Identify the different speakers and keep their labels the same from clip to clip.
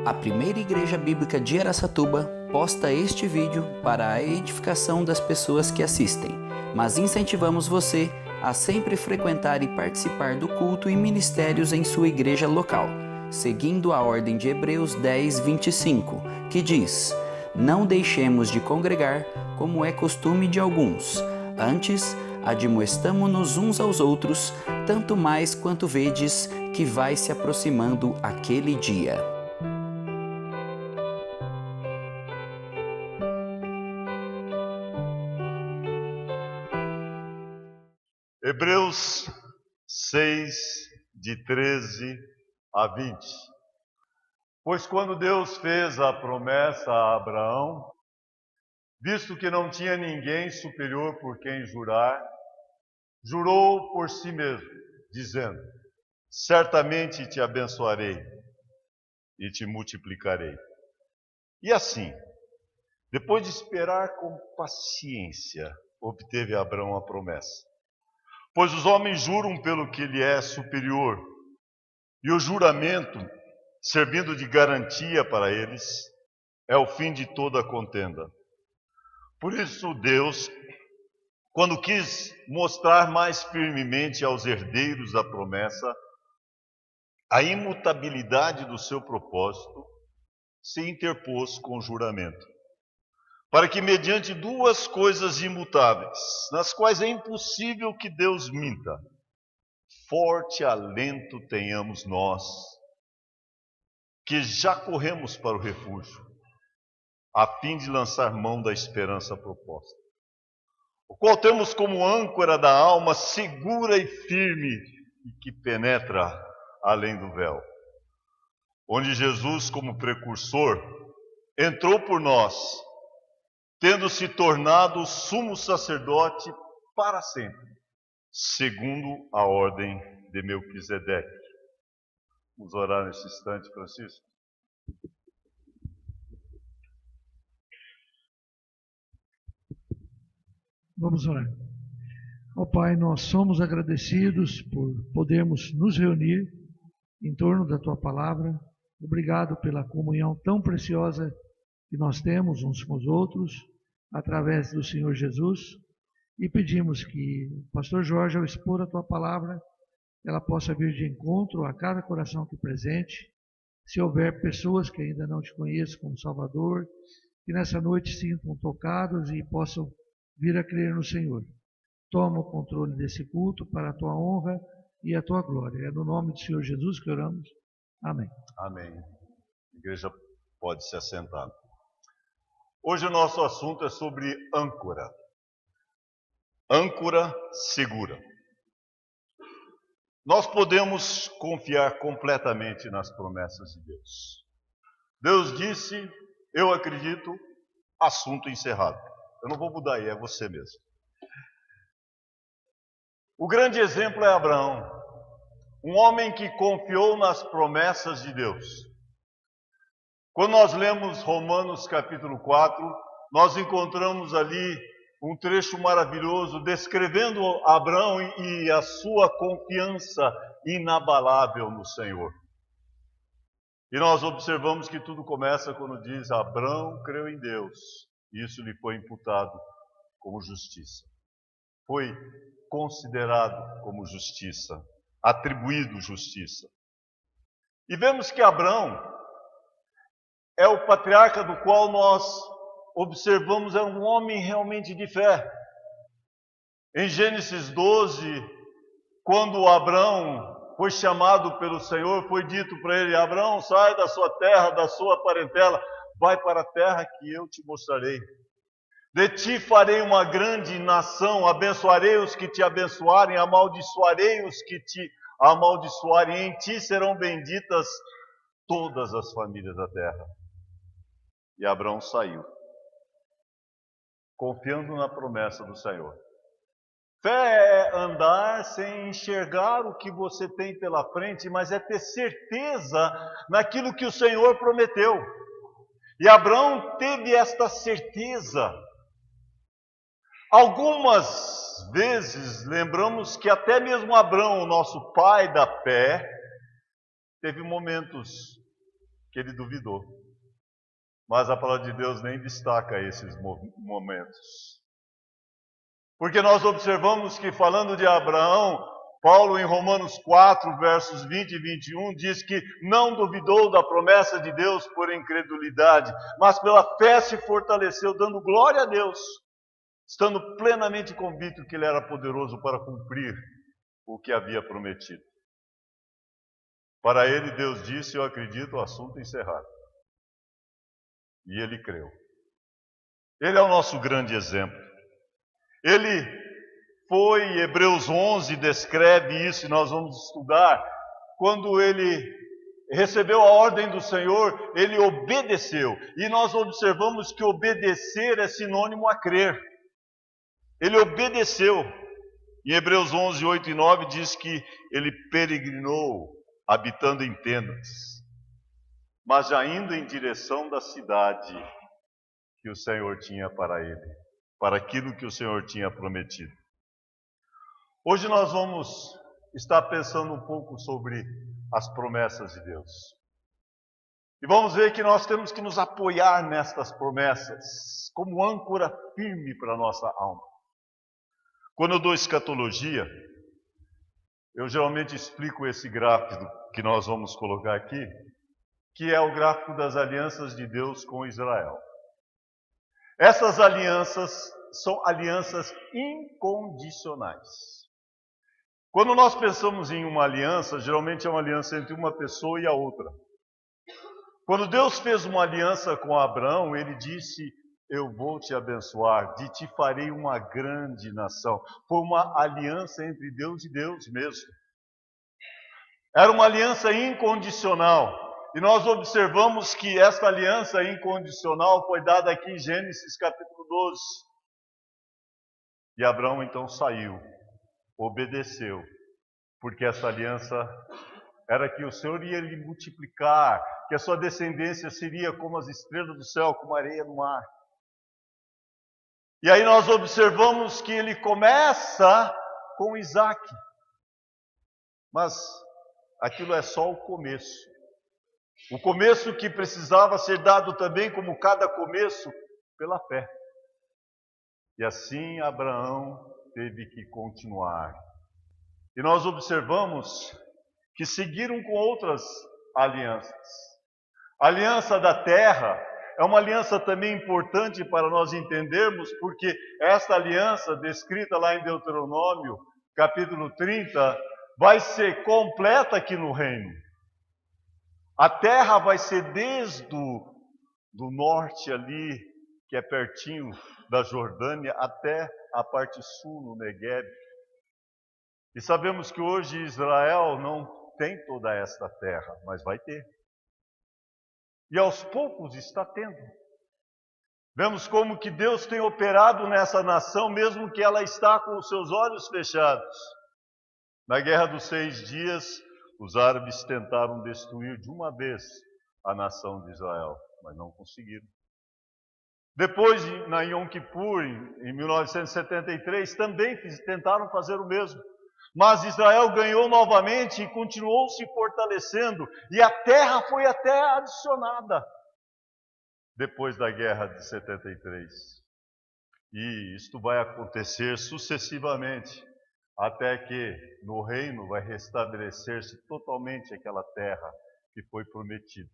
Speaker 1: A primeira igreja bíblica de Araçatuba posta este vídeo para a edificação das pessoas que assistem, mas incentivamos você a sempre frequentar e participar do culto e ministérios em sua igreja local, seguindo a ordem de Hebreus 10, 25, que diz: "Não deixemos de congregar, como é costume de alguns, antes admoestamo-nos uns aos outros, tanto mais quanto vedes que vai se aproximando aquele dia."
Speaker 2: Hebreus 6, de 13 a 20. Pois quando Deus fez a promessa a Abraão, visto que não tinha ninguém superior por quem jurar, jurou por si mesmo, dizendo: certamente te abençoarei e te multiplicarei. E assim, depois de esperar com paciência, obteve Abraão a promessa. Pois os homens juram pelo que lhe é superior, e o juramento, servindo de garantia para eles, é o fim de toda contenda. Por isso Deus, quando quis mostrar mais firmemente aos herdeiros da promessa a imutabilidade do seu propósito, se interpôs com juramento, para que mediante duas coisas imutáveis, nas quais é impossível que Deus minta, forte alento tenhamos nós, que já corremos para o refúgio, a fim de lançar mão da esperança proposta, o qual temos como âncora da alma segura e firme, e que penetra além do véu, onde Jesus, como precursor, entrou por nós, tendo se tornado sumo sacerdote para sempre, segundo a ordem de Melquisedeque. Vamos orar nesse instante, Francisco.
Speaker 3: Vamos orar. Ó Pai, nós somos agradecidos por podermos nos reunir em torno da Tua Palavra. Obrigado pela comunhão tão preciosa que nós temos uns com os outros, através do Senhor Jesus, e pedimos que o pastor Jorge, ao expor a Tua Palavra, ela possa vir de encontro a cada coração aqui presente. Se houver pessoas que ainda não Te conhecem como Salvador, que nessa noite se sintam tocados e possam vir a crer no Senhor. Toma o controle desse culto para a Tua honra e a Tua glória. É no nome do Senhor Jesus que oramos. Amém.
Speaker 2: Amém. A igreja pode se assentar. Hoje o nosso assunto é sobre âncora. Âncora segura. Nós podemos confiar completamente nas promessas de Deus. Deus disse, eu acredito, assunto encerrado. Eu não vou mudar aí, é você mesmo. O grande exemplo é Abraão, um homem que confiou nas promessas de Deus. Quando nós lemos Romanos capítulo 4, nós encontramos ali um trecho maravilhoso descrevendo Abraão e a sua confiança inabalável no Senhor. E nós observamos que tudo começa quando diz: Abraão creu em Deus, e isso lhe foi imputado como justiça. Foi considerado como justiça, atribuído justiça. E vemos que Abraão é o patriarca do qual nós observamos é um homem realmente de fé. Em Gênesis 12, quando Abraão foi chamado pelo Senhor, foi dito para ele: Abraão, sai da sua terra, da sua parentela, vai para a terra que eu te mostrarei. De ti farei uma grande nação, abençoarei os que te abençoarem, amaldiçoarei os que te amaldiçoarem, em ti serão benditas todas as famílias da terra. E Abraão saiu, confiando na promessa do Senhor. Fé é andar sem enxergar o que você tem pela frente, mas é ter certeza naquilo que o Senhor prometeu. E Abraão teve esta certeza. Algumas vezes lembramos que até mesmo Abraão, nosso pai da fé, teve momentos que ele duvidou. Mas a palavra de Deus nem destaca esses momentos. Porque nós observamos que, falando de Abraão, Paulo, em Romanos 4, versos 20 e 21, diz que não duvidou da promessa de Deus por incredulidade, mas pela fé se fortaleceu, dando glória a Deus, estando plenamente convicto que ele era poderoso para cumprir o que havia prometido. Para ele, Deus disse: eu acredito, o assunto encerrado. E ele creu. Ele é o nosso grande exemplo. Ele foi, Hebreus 11 descreve isso, e nós vamos estudar. Quando ele recebeu a ordem do Senhor, ele obedeceu. E nós observamos que obedecer é sinônimo a crer. Ele obedeceu. Em Hebreus 11, 8 e 9 diz que ele peregrinou, habitando em tendas, mas já indo em direção da cidade que o Senhor tinha para ele, para aquilo que o Senhor tinha prometido. Hoje nós vamos estar pensando um pouco sobre as promessas de Deus. E vamos ver que nós temos que nos apoiar nestas promessas, como âncora firme para a nossa alma. Quando eu dou escatologia, eu geralmente explico esse gráfico que nós vamos colocar aqui, que é o gráfico das alianças de Deus com Israel. Essas alianças são alianças incondicionais. Quando nós pensamos em uma aliança, geralmente é uma aliança entre uma pessoa e a outra. Quando Deus fez uma aliança com Abraão, ele disse: eu vou te abençoar, de ti farei uma grande nação. Foi uma aliança entre Deus e Deus mesmo. Era uma aliança incondicional. E nós observamos que esta aliança incondicional foi dada aqui em Gênesis capítulo 12. E Abraão então saiu, obedeceu, porque essa aliança era que o Senhor ia lhe multiplicar, que a sua descendência seria como as estrelas do céu, como a areia do mar. E aí nós observamos que ele começa com Isaac. Mas aquilo é só o começo. O começo que precisava ser dado também, como cada começo, pela fé. E assim Abraão teve que continuar. E nós observamos que seguiram com outras alianças. A aliança da terra é uma aliança também importante para nós entendermos, porque esta aliança, descrita lá em Deuteronômio, capítulo 30, vai ser completa aqui no reino. A terra vai ser desde do norte ali, que é pertinho da Jordânia, até a parte sul, no Negueb. E sabemos que hoje Israel não tem toda esta terra, mas vai ter. E aos poucos está tendo. Vemos como que Deus tem operado nessa nação, mesmo que ela está com os seus olhos fechados. Na Guerra dos 6 Dias, os árabes tentaram destruir de uma vez a nação de Israel, mas não conseguiram. Depois, na Yom Kippur, em 1973, também tentaram fazer o mesmo. Mas Israel ganhou novamente e continuou se fortalecendo, e a terra foi até adicionada depois da Guerra de 73. E isto vai acontecer sucessivamente, até que no reino vai restabelecer-se totalmente aquela terra que foi prometida.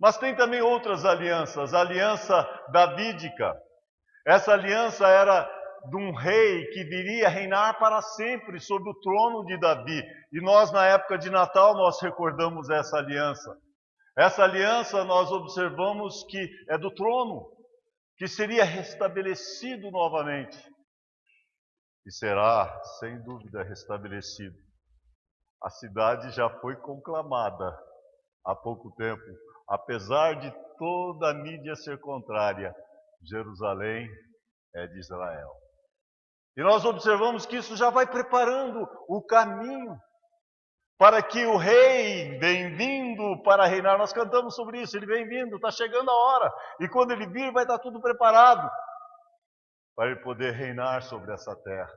Speaker 2: Mas tem também outras alianças, a aliança davídica. Essa aliança era de um rei que viria reinar para sempre sobre o trono de Davi. E nós, na época de Natal, nós recordamos essa aliança. Essa aliança nós observamos que é do trono, que seria restabelecido novamente. E será, sem dúvida, restabelecido. A cidade já foi conclamada há pouco tempo. Apesar de toda a mídia ser contrária, Jerusalém é de Israel. E nós observamos que isso já vai preparando o caminho para que o rei vem vindo para reinar. Nós cantamos sobre isso, ele vem vindo, está chegando a hora. E quando ele vir, vai estar tudo preparado para ele poder reinar sobre essa terra.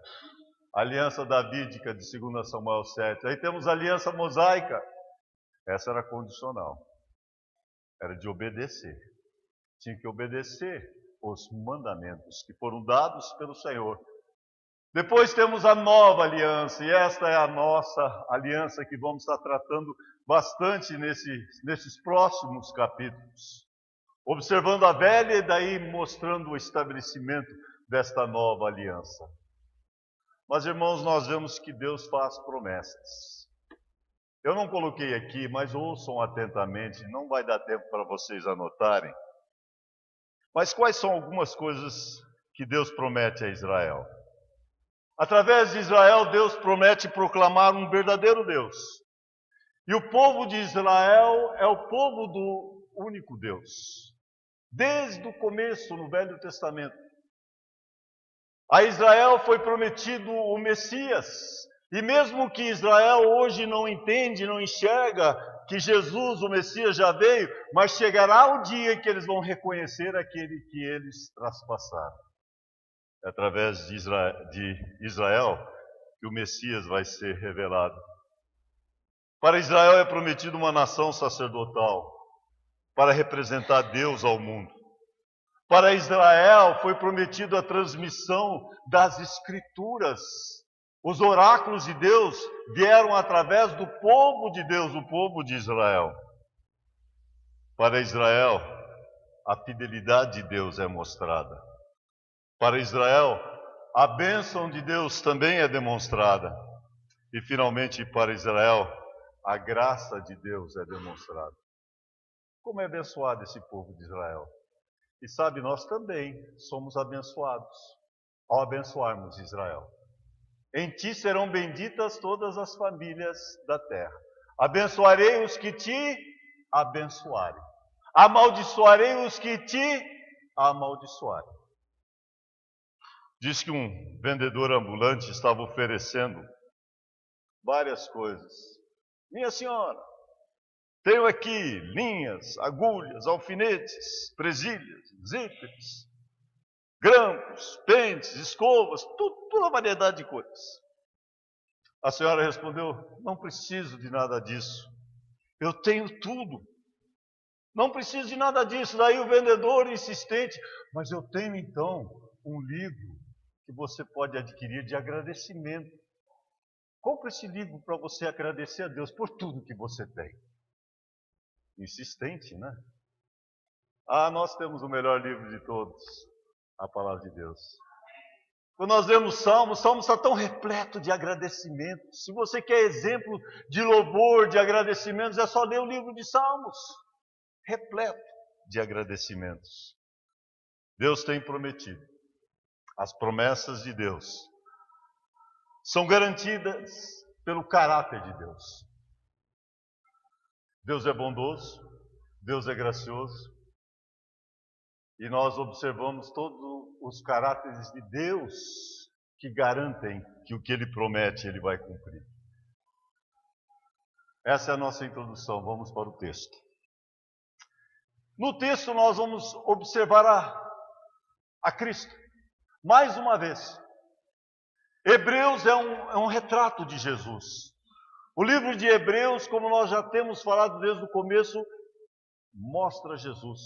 Speaker 2: A aliança davídica de 2 Samuel 7. Aí temos a aliança mosaica. Essa era condicional. era de obedecer. Tinha que obedecer os mandamentos que foram dados pelo Senhor. Depois temos a nova aliança, e esta é a nossa aliança que vamos estar tratando bastante nesses próximos capítulos. Observando a velha e daí mostrando o estabelecimento desta nova aliança. Mas, irmãos, nós vemos que Deus faz promessas. Eu não coloquei aqui, mas ouçam atentamente, não vai dar tempo para vocês anotarem. Mas quais são algumas coisas que Deus promete a Israel? Através de Israel, Deus promete proclamar um verdadeiro Deus. E o povo de Israel é o povo do único Deus. Desde o começo, no Velho Testamento. A Israel foi prometido o Messias. E mesmo que Israel hoje não entende, não enxerga que Jesus, o Messias, já veio, mas chegará o dia em que eles vão reconhecer aquele que eles traspassaram. É através de Israel que o Messias vai ser revelado. Para Israel é prometido uma nação sacerdotal, para representar Deus ao mundo. Para Israel foi prometido a transmissão das Escrituras. Os oráculos de Deus vieram através do povo de Deus, o povo de Israel. Para Israel, a fidelidade de Deus é mostrada. Para Israel, a bênção de Deus também é demonstrada. E finalmente, para Israel, a graça de Deus é demonstrada. Como é abençoado esse povo de Israel? E sabe, nós também somos abençoados ao abençoarmos Israel. Em ti serão benditas todas as famílias da terra. Abençoarei os que te abençoarem. Amaldiçoarei os que te amaldiçoarem. Diz que um vendedor ambulante estava oferecendo várias coisas. Minha senhora, tenho aqui linhas, agulhas, alfinetes, presilhas, zíperes, grampos, pentes, escovas, toda a variedade de coisas. A senhora respondeu, não preciso de nada disso. Eu tenho tudo. Não preciso de nada disso. Daí o vendedor insistente, mas eu tenho então um livro que você pode adquirir de agradecimento. Compre esse livro para você agradecer a Deus por tudo que você tem. Insistente, né? Nós temos o melhor livro de todos, a palavra de Deus. Quando nós lemos Salmos, o Salmo está tão repleto de agradecimentos. Se você quer exemplo de louvor, de agradecimentos, é só ler o livro de Salmos. Repleto de agradecimentos. Deus tem prometido. As promessas de Deus são garantidas pelo caráter de Deus. Deus é bondoso, Deus é gracioso, e nós observamos todos os caráteres de Deus que garantem que o que Ele promete, Ele vai cumprir. Essa é a nossa introdução, vamos para o texto. No texto nós vamos observar a Cristo, mais uma vez. Hebreus é um retrato de Jesus. O livro de Hebreus, como nós já temos falado desde o começo, mostra Jesus.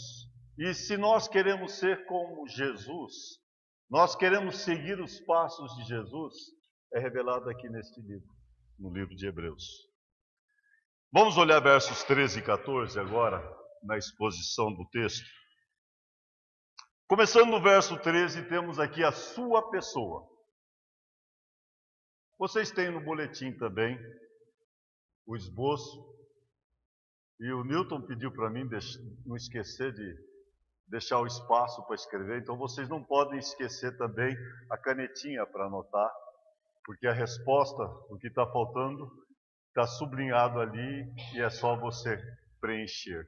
Speaker 2: E se nós queremos ser como Jesus, nós queremos seguir os passos de Jesus, é revelado aqui neste livro, no livro de Hebreus. Vamos olhar versos 13 e 14 agora, na exposição do texto. Começando no verso 13, temos aqui a sua pessoa. Vocês têm no boletim também o esboço. E o Newton pediu para mim não esquecer de deixar o espaço para escrever. Então vocês não podem esquecer também a canetinha para anotar, porque a resposta, o que está faltando, está sublinhado ali e é só você preencher.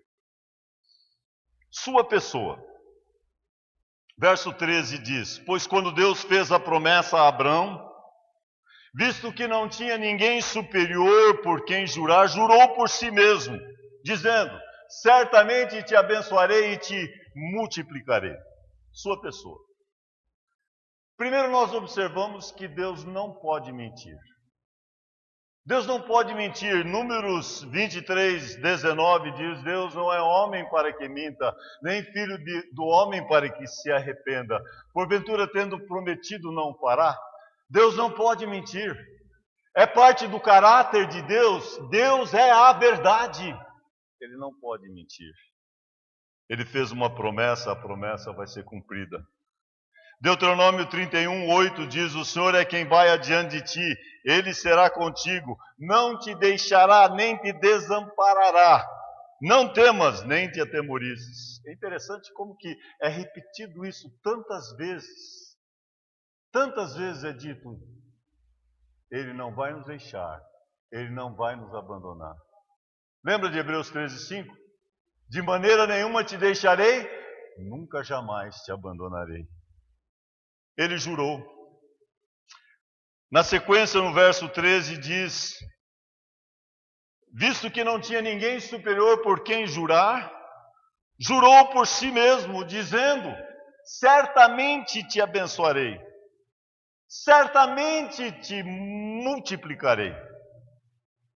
Speaker 2: Sua pessoa. Verso 13 diz, pois quando Deus fez a promessa a Abrão, visto que não tinha ninguém superior por quem jurar, jurou por si mesmo, dizendo, certamente te abençoarei e te multiplicarei. Sua pessoa. Primeiro nós observamos que Deus não pode mentir. Deus não pode mentir. Números 23, 19 diz: Deus não é homem para que minta, nem filho do homem para que se arrependa. Porventura, tendo prometido, não fará? Deus não pode mentir. É parte do caráter de Deus. Deus é a verdade. Ele não pode mentir. Ele fez uma promessa, a promessa vai ser cumprida. Deuteronômio 31, 8 diz: o Senhor é quem vai adiante de ti, Ele será contigo, não te deixará nem te desamparará. Não temas, nem te atemorizes. É interessante como que é repetido isso tantas vezes. Tantas vezes é dito: Ele não vai nos deixar, Ele não vai nos abandonar. Lembra de Hebreus 13, 5? De maneira nenhuma te deixarei, nunca jamais te abandonarei. Ele jurou. Na sequência, no verso 13, diz: visto que não tinha ninguém superior por quem jurar, jurou por si mesmo, dizendo: certamente te abençoarei, certamente te multiplicarei.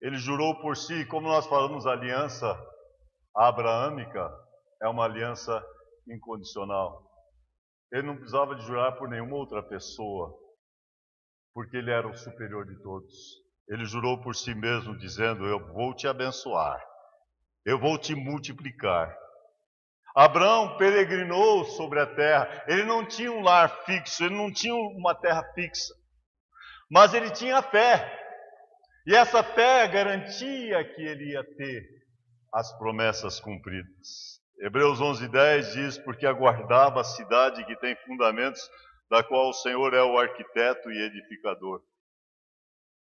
Speaker 2: Ele jurou por si. Como nós falamos, a aliança abraâmica é uma aliança incondicional. Ele não precisava de jurar por nenhuma outra pessoa, porque ele era o superior de todos. Ele jurou por si mesmo, dizendo: eu vou te abençoar, eu vou te multiplicar. Abraão peregrinou sobre a terra. Ele não tinha um lar fixo, ele não tinha uma terra fixa, mas ele tinha fé. E essa fé garantia que ele ia ter as promessas cumpridas. Hebreus 11:10 diz: porque aguardava a cidade que tem fundamentos, da qual o Senhor é o arquiteto e edificador.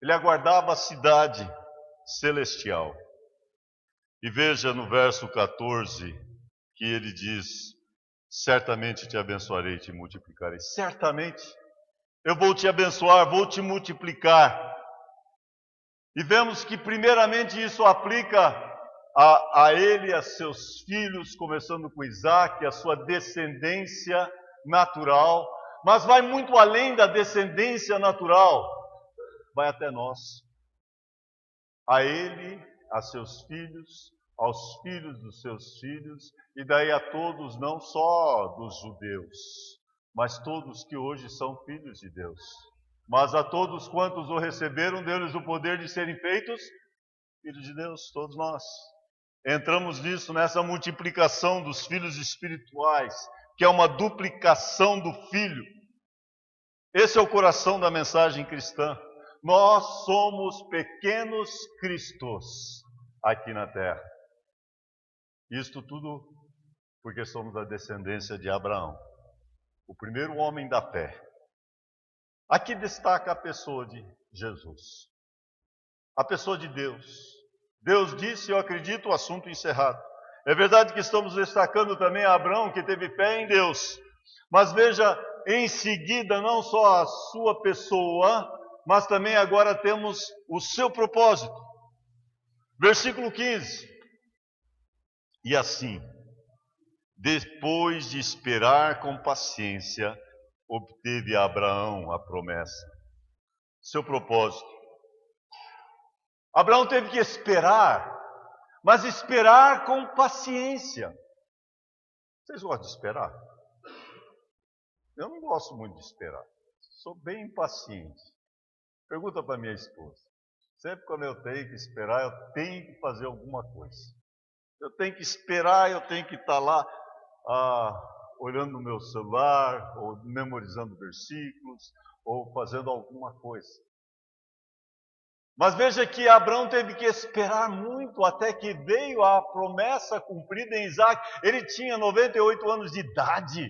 Speaker 2: Ele aguardava a cidade celestial. E veja no verso 14 que ele diz: certamente te abençoarei e te multiplicarei. Certamente eu vou te abençoar, vou te multiplicar. E vemos que primeiramente isso aplica a ele, a seus filhos, começando com Isaac, a sua descendência natural, mas vai muito além da descendência natural, vai até nós. A ele, a seus filhos, aos filhos dos seus filhos, e daí a todos, não só dos judeus, mas todos que hoje são filhos de Deus. Mas a todos quantos o receberam, deu-lhes o poder de serem feitos filhos de Deus, todos nós. Entramos nisso, nessa multiplicação dos filhos espirituais, que é uma duplicação do filho. Esse é o coração da mensagem cristã. Nós somos pequenos cristos aqui na terra. Isto tudo porque somos a descendência de Abraão, o primeiro homem da fé. Aqui destaca a pessoa de Jesus, a pessoa de Deus. Deus disse, eu acredito, o assunto encerrado. É verdade que estamos destacando também a Abraão, que teve fé em Deus. Mas veja, em seguida, não só a sua pessoa, mas também agora temos o seu propósito. Versículo 15. E assim, depois de esperar com paciência, obteve Abraão a promessa. Seu propósito. Abraão teve que esperar, mas esperar com paciência. Vocês gostam de esperar? Eu não gosto muito de esperar. Sou bem impaciente. Pergunta para minha esposa. Sempre quando eu tenho que esperar, eu tenho que fazer alguma coisa. Eu tenho que esperar, eu tenho que estar lá olhando no meu celular, ou memorizando versículos, ou fazendo alguma coisa. Mas veja que Abraão teve que esperar muito até que veio a promessa cumprida em Isaac. Ele tinha 98 anos de idade.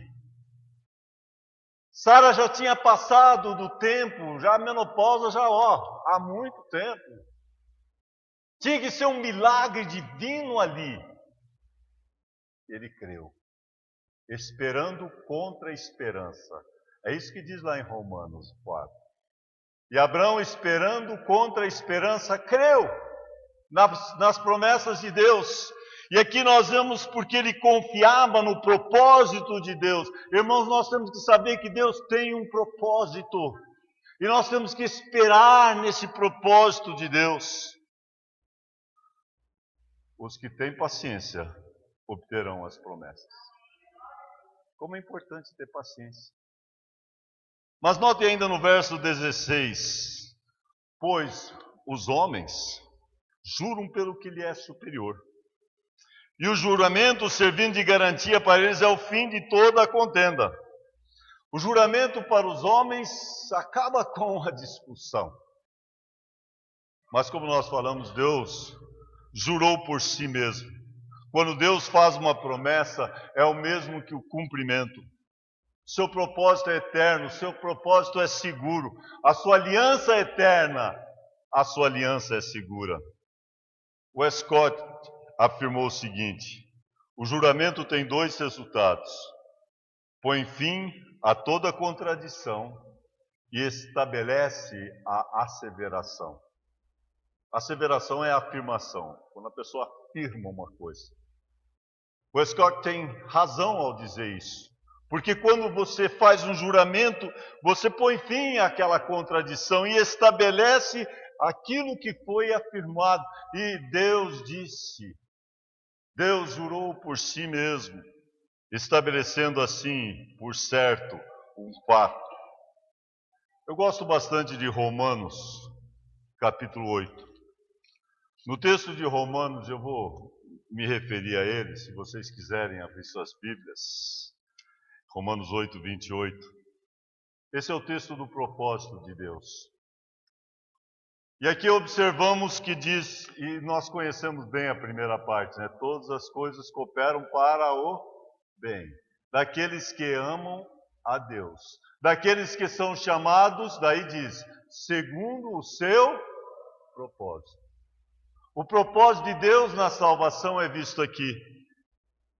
Speaker 2: Sara já tinha passado do tempo, já a menopausa já há muito tempo. Tinha que ser um milagre divino ali. Ele creu, esperando contra a esperança. É isso que diz lá em Romanos 4. E Abraão, esperando contra a esperança, creu nas promessas de Deus. E aqui nós vemos porque ele confiava no propósito de Deus. Irmãos, nós temos que saber que Deus tem um propósito. E nós temos que esperar nesse propósito de Deus. Os que têm paciência obterão as promessas. Como é importante ter paciência. Mas note ainda no verso 16: pois os homens juram pelo que lhe é superior. E o juramento, servindo de garantia para eles, é o fim de toda a contenda. O juramento para os homens acaba com a discussão. Mas como nós falamos, Deus jurou por si mesmo. Quando Deus faz uma promessa, é o mesmo que o cumprimento. Seu propósito é eterno, seu propósito é seguro. A sua aliança é eterna, a sua aliança é segura. O Scott afirmou o seguinte: o juramento tem dois resultados. Põe fim a toda contradição e estabelece a asseveração. Asseveração é a afirmação, quando a pessoa afirma uma coisa. O Scott tem razão ao dizer isso, porque quando você faz um juramento, você põe fim àquela contradição e estabelece aquilo que foi afirmado. E Deus disse, Deus jurou por si mesmo, estabelecendo assim, por certo, um fato. Eu gosto bastante de Romanos, capítulo 8. No texto de Romanos, eu vou me referir a ele, se vocês quiserem abrir suas Bíblias. Romanos 8, 28. Esse é o texto do propósito de Deus. E aqui observamos que diz, e nós conhecemos bem a primeira parte, né? Todas as coisas cooperam para o bem, daqueles que amam a Deus, daqueles que são chamados, daí diz, segundo o seu propósito. O propósito de Deus na salvação é visto aqui.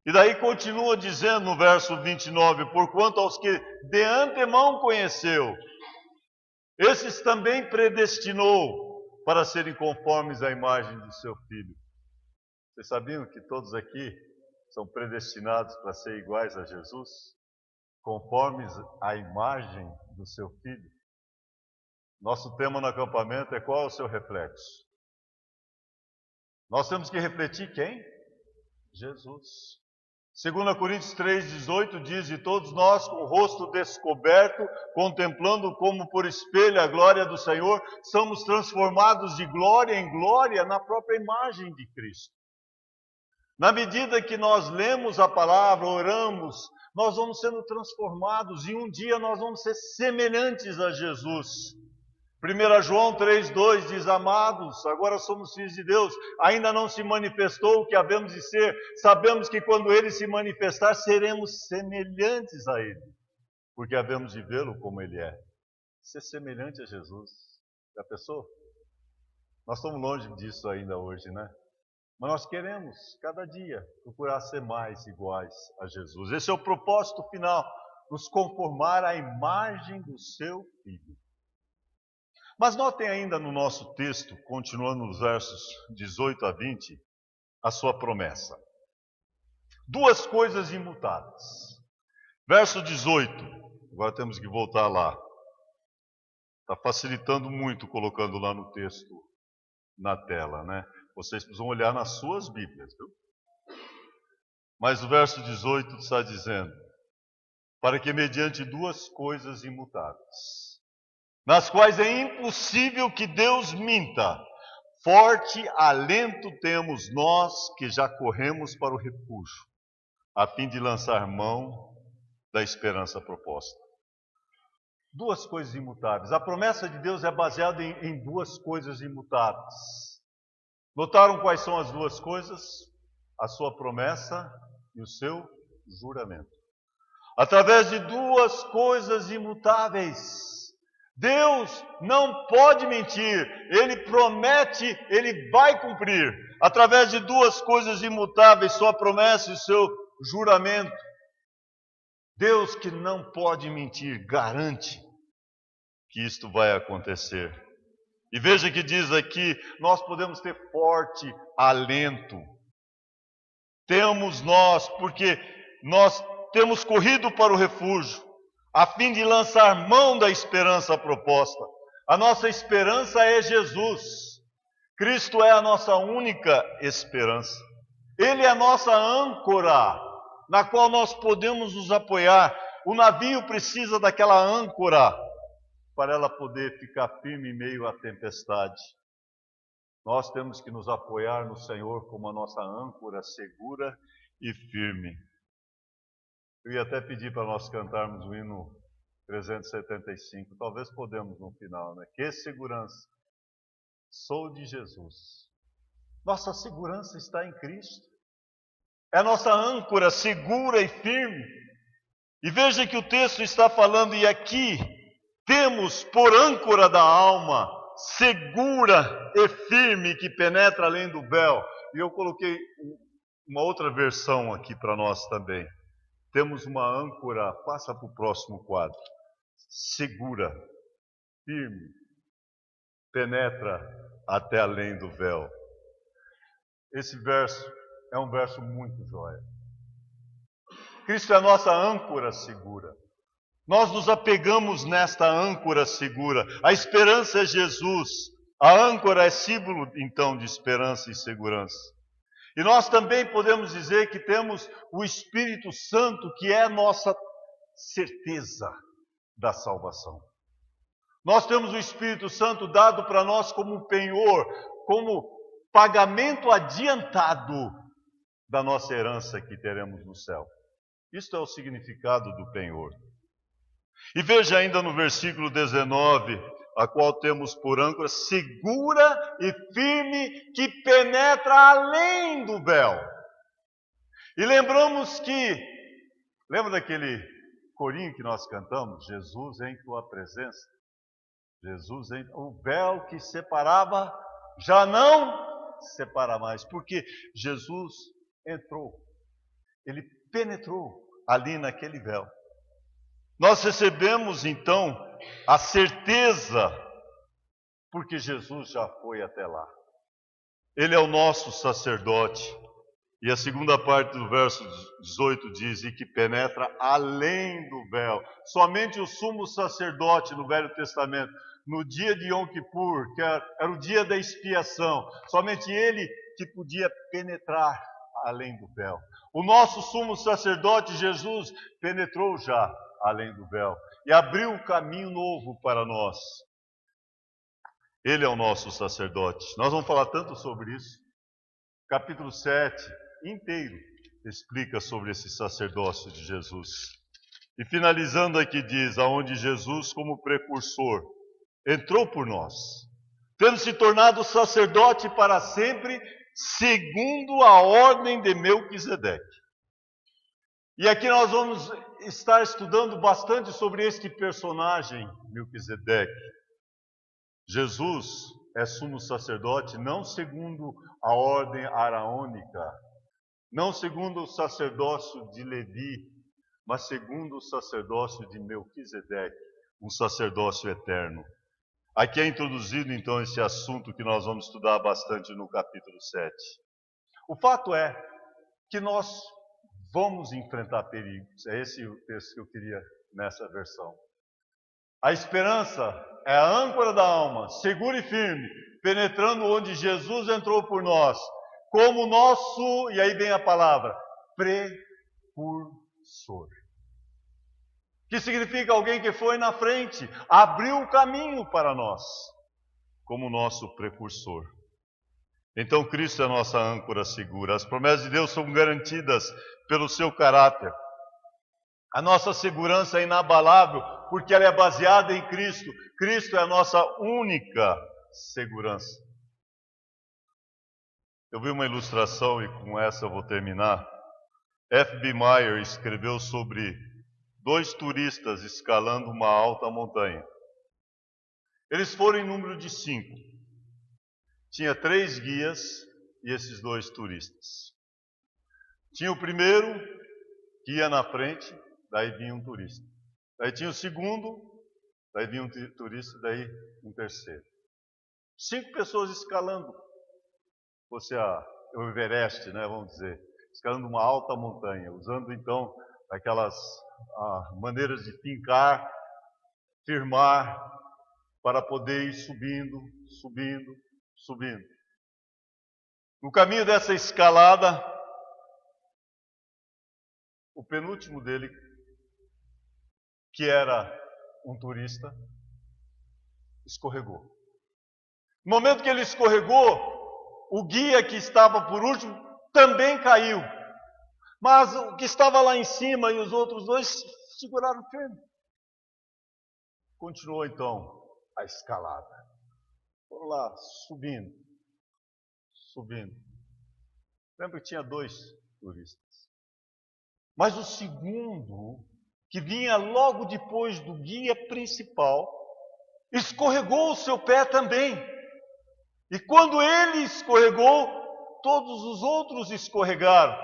Speaker 2: E daí continua dizendo no verso 29, porquanto aos que de antemão conheceu, esses também predestinou para serem conformes à imagem do seu Filho. Vocês sabiam que todos aqui são predestinados para ser iguais a Jesus? Conformes à imagem do seu Filho? Nosso tema no acampamento é: qual é o seu reflexo? Nós temos que refletir quem? Jesus. 2 Coríntios 3,18 diz, e todos nós com o rosto descoberto, contemplando como por espelho a glória do Senhor, somos transformados de glória em glória na própria imagem de Cristo. Na medida que nós lemos a palavra, oramos, nós vamos sendo transformados e um dia nós vamos ser semelhantes a Jesus. 1 João 3,2 diz, amados, agora somos filhos de Deus, ainda não se manifestou o que havemos de ser, sabemos que quando Ele se manifestar, seremos semelhantes a Ele, porque havemos de vê-lo como Ele é. Ser semelhante a Jesus. Já pensou? Nós estamos longe disso ainda hoje, né? Mas nós queremos, cada dia, procurar ser mais iguais a Jesus. Esse é o propósito final, nos conformar à imagem do seu Filho. Mas notem ainda no nosso texto, continuando nos versos 18 a 20, a sua promessa. Duas coisas imutáveis. Verso 18, agora temos que voltar lá. Está facilitando muito colocando lá no texto, na tela, né? Vocês precisam olhar nas suas Bíblias, viu? Mas o verso 18 está dizendo, para que mediante duas coisas imutáveis, nas quais é impossível que Deus minta, forte alento temos nós que já corremos para o refúgio, a fim de lançar mão da esperança proposta. Duas coisas imutáveis. A promessa de Deus é baseada em duas coisas imutáveis. Notaram quais são as duas coisas? A sua promessa e o seu juramento. Através de duas coisas imutáveis, Deus não pode mentir, Ele promete, Ele vai cumprir. Através de duas coisas imutáveis, sua promessa e seu juramento. Deus que não pode mentir, garante que isto vai acontecer. E veja que diz aqui, nós podemos ter forte alento. Temos nós, porque nós temos corrido para o refúgio. a fim de lançar mão da esperança proposta. A nossa esperança é Jesus. Cristo é a nossa única esperança. Ele é a nossa âncora, na qual nós podemos nos apoiar. O navio precisa daquela âncora para ela poder ficar firme em meio à tempestade. Nós temos que nos apoiar no Senhor como a nossa âncora segura e firme. Eu ia até pedir para nós cantarmos o hino 375, talvez podemos no final, né? Que segurança! Sou de Jesus. Nossa segurança está em Cristo. É a nossa âncora segura e firme. E veja que o texto está falando, e aqui temos por âncora da alma, segura e firme, que penetra além do véu. E eu coloquei uma outra versão aqui para nós também. Temos uma âncora, passa para o próximo quadro. Segura, firme, penetra até além do véu. Esse verso é um verso muito jóia. Cristo é a nossa âncora segura. Nós nos apegamos nesta âncora segura. A esperança é Jesus. A âncora é símbolo, então, de esperança e segurança. E nós também podemos dizer que temos o Espírito Santo, que é a nossa certeza da salvação. Nós temos o Espírito Santo dado para nós como um penhor, como pagamento adiantado da nossa herança que teremos no céu. Isto é o significado do penhor. E veja ainda no versículo 19, a qual temos por âncora, segura e firme, que penetra além do véu. E lembramos que, lembra daquele corinho que nós cantamos? Jesus em tua presença. Jesus em o véu que separava, já não separa mais. Porque Jesus entrou, ele penetrou ali naquele véu. Nós recebemos então a certeza, porque Jesus já foi até lá. Ele é o nosso sacerdote. E a segunda parte do verso 18 diz, e que penetra além do véu. Somente o sumo sacerdote no Velho Testamento, no dia de Yom Kippur, que era o dia da expiação, somente ele que podia penetrar além do véu. O nosso sumo sacerdote, Jesus, penetrou já além do véu e abriu um caminho novo para nós. Ele é o nosso sacerdote. Nós vamos falar tanto sobre isso. Capítulo 7 inteiro explica sobre esse sacerdócio de Jesus. E finalizando aqui diz, aonde Jesus como precursor entrou por nós, tendo se tornado sacerdote para sempre, segundo a ordem de Melquisedeque. E aqui nós vamos estar estudando bastante sobre este personagem, Melquisedeque. Jesus é sumo sacerdote não segundo a ordem araônica, não segundo o sacerdócio de Levi, mas segundo o sacerdócio de Melquisedeque, um sacerdócio eterno. Aqui é introduzido então esse assunto que nós vamos estudar bastante no capítulo 7. O fato é que nós vamos enfrentar perigos. É esse o texto que eu queria nessa versão. A esperança é a âncora da alma, segura e firme, penetrando onde Jesus entrou por nós, como nosso, e aí vem a palavra, precursor. Que significa alguém que foi na frente, abriu o caminho para nós, como nosso precursor. Então Cristo é a nossa âncora segura. As promessas de Deus são garantidas pelo seu caráter. A nossa segurança é inabalável, porque ela é baseada em Cristo. Cristo é a nossa única segurança. Eu vi uma ilustração, e com essa eu vou terminar. F.B. Meyer escreveu sobre 2 turistas escalando uma alta montanha. Eles foram em número de 5. Tinha 3 guias e esses 2 turistas. Tinha o primeiro que ia na frente, daí vinha um turista. Daí tinha o segundo, daí vinha um turista, daí um terceiro. 5 pessoas escalando. Fosse o Everest, né, vamos dizer. Escalando uma alta montanha, usando então aquelas maneiras de fincar, firmar, para poder ir subindo, subindo, subindo. No caminho dessa escalada, o penúltimo dele, que era um turista, escorregou. No momento que ele escorregou, o guia que estava por último também caiu. Mas o que estava lá em cima e os outros dois seguraram firme. Continuou então a escalada. Foram lá, subindo, subindo. Lembra que tinha 2 turistas. Mas o segundo, que vinha logo depois do guia principal, escorregou o seu pé também. E quando ele escorregou, todos os outros escorregaram.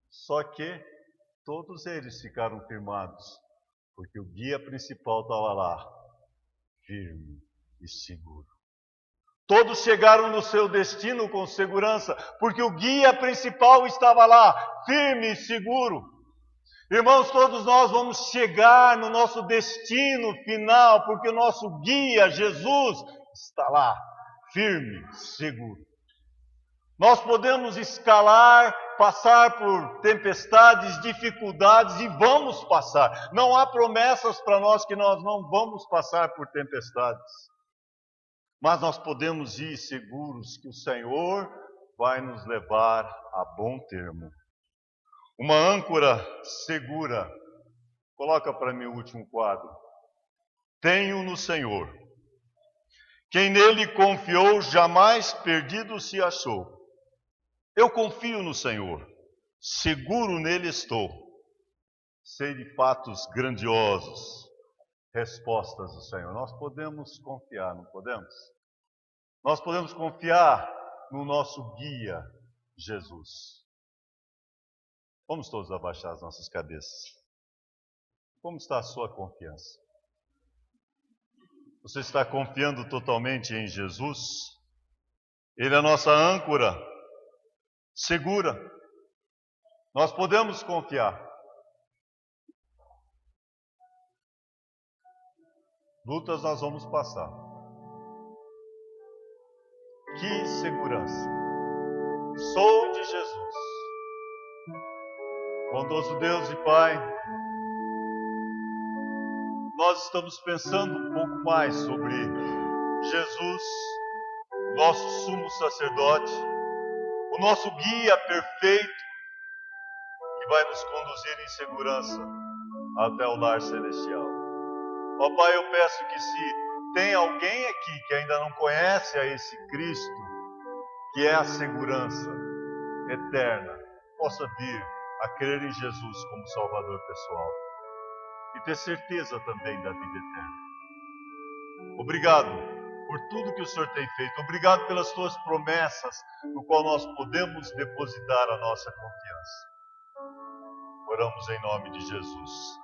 Speaker 2: Só que todos eles ficaram firmados, porque o guia principal estava lá, firme e seguro. Todos chegaram no seu destino com segurança, porque o guia principal estava lá, firme e seguro. Irmãos, todos nós vamos chegar no nosso destino final, porque o nosso guia, Jesus, está lá, firme, seguro. Nós podemos escalar, passar por tempestades, dificuldades e vamos passar. Não há promessas para nós que nós não vamos passar por tempestades. Mas nós podemos ir seguros que o Senhor vai nos levar a bom termo. Uma âncora segura. Coloca para mim o último quadro. Tenho no Senhor. Quem nele confiou, jamais perdido se achou. Eu confio no Senhor. Seguro nele estou. Sei de fatos grandiosos. Respostas do Senhor. Nós podemos confiar, não podemos? Nós podemos confiar no nosso guia, Jesus. Vamos todos abaixar as nossas cabeças. Como está a sua confiança? Você está confiando totalmente em Jesus? Ele é a nossa âncora segura. Nós podemos confiar. Lutas nós vamos passar. Que segurança! Sou de Jesus. Bondoso Deus e Pai, nós estamos pensando um pouco mais sobre Jesus, o nosso sumo sacerdote, o nosso guia perfeito, que vai nos conduzir em segurança até o lar celestial. Ó Pai, eu peço que se tem alguém aqui que ainda não conhece a esse Cristo, que é a segurança eterna, possa vir a crer em Jesus como Salvador pessoal e ter certeza também da vida eterna. Obrigado por tudo que o Senhor tem feito. Obrigado pelas tuas promessas, no qual nós podemos depositar a nossa confiança. Oramos em nome de Jesus.